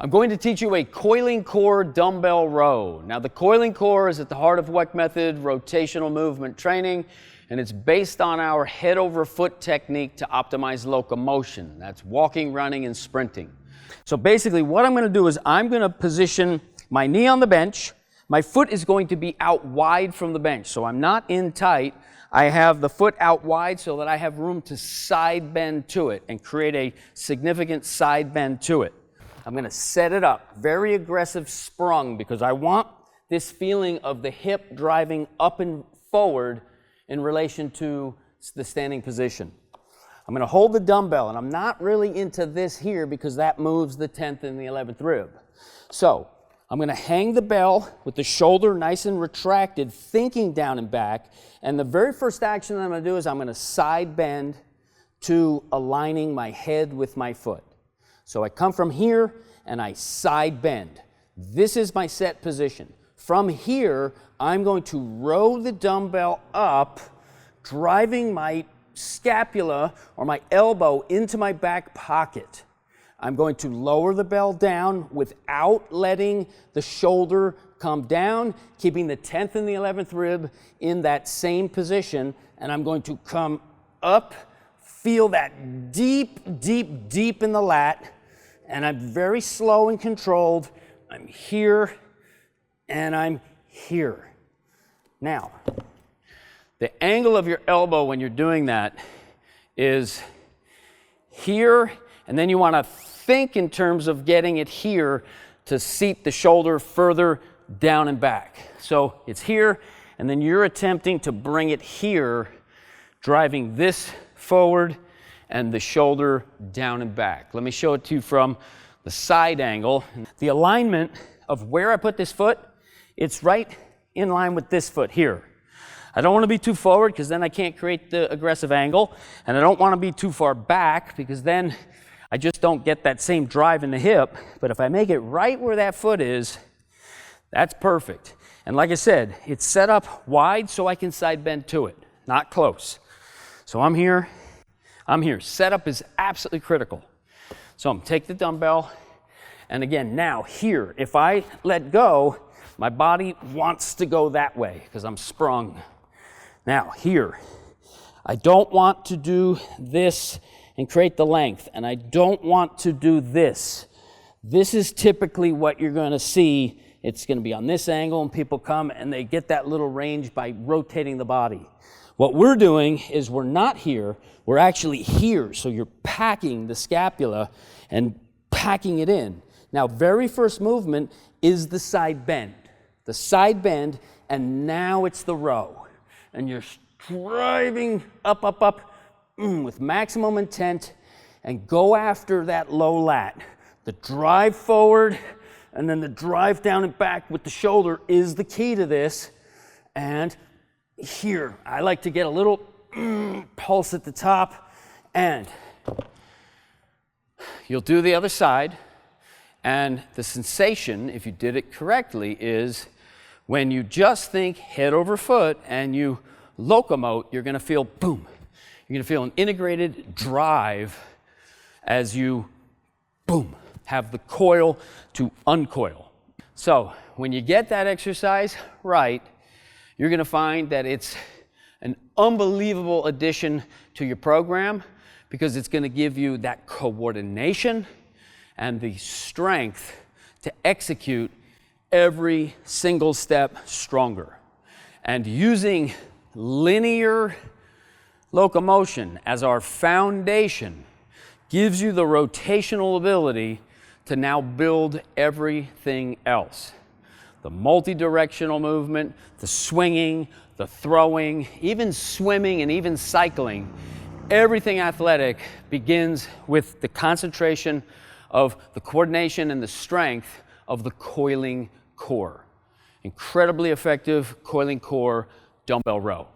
I'm going to teach you a coiling core dumbbell row. Now the coiling core is at the heart of WeckMethod rotational movement training, and it's based on our head over foot technique to optimize locomotion. That's walking, running, and sprinting. So basically what I'm going to do is I'm going to position my knee on the bench. My foot is going to be out wide from the bench, so I'm not in tight. I have the foot out wide so that I have room to side bend to it and create a significant side bend to it. I'm going to set it up, very aggressive sprung, because I want this feeling of the hip driving up and forward in relation to the standing position. I'm going to hold the dumbbell, and I'm not really into this here because that moves the 10th and the 11th rib. So I'm going to hang the bell with the shoulder nice and retracted, thinking down and back, and the very first action that I'm going to do is I'm going to side bend to aligning my head with my foot. So I come from here and I side bend. This is my set position. From here, I'm going to row the dumbbell up, driving my scapula or my elbow into my back pocket. I'm going to lower the bell down without letting the shoulder come down, keeping the 10th and the 11th rib in that same position, and I'm going to come up, feel that deep, deep, deep in the lat, and I'm very slow and controlled. I'm here, and I'm here. Now, the angle of your elbow when you're doing that is here, and then you want to think in terms of getting it here to seat the shoulder further down and back. So it's here, and then you're attempting to bring it here, driving this forward and the shoulder down and back. Let me show it to you from the side angle. The alignment of where I put this foot, it's right in line with this foot here. I don't want to be too forward because then I can't create the aggressive angle, and I don't want to be too far back because then I just don't get that same drive in the hip. But if I make it right where that foot is, that's perfect. And like I said, it's set up wide so I can side bend to it, not close. So I'm here. Setup is absolutely critical. So I'm take the dumbbell, and again, now here, if I let go, my body wants to go that way because I'm sprung. Now here, I don't want to do this and create the length, and I don't want to do this. This is typically what you're going to see. It's going to be on this angle, and people come and they get that little range by rotating the body. What we're doing is we're not here, we're actually here. So you're packing the scapula and packing it in. Now, very first movement is the side bend. The side bend, and now it's the row. And you're driving up, up, up with maximum intent and go after that low lat. The drive forward and then the drive down and back with the shoulder is the key to this. And here, I like to get a little pulse at the top, and you'll do the other side, and the sensation, if you did it correctly, is when you just think head over foot and you locomote, you're going to feel boom. You're going to feel an integrated drive as you boom, have the coil to uncoil. So when you get that exercise right, you're going to find that it's an unbelievable addition to your program because it's going to give you that coordination and the strength to execute every single step stronger. And using linear locomotion as our foundation gives you the rotational ability to now build everything else. The multi-directional movement, the swinging, the throwing, even swimming and even cycling, everything athletic begins with the concentration of the coordination and the strength of the coiling core. Incredibly effective coiling core dumbbell row.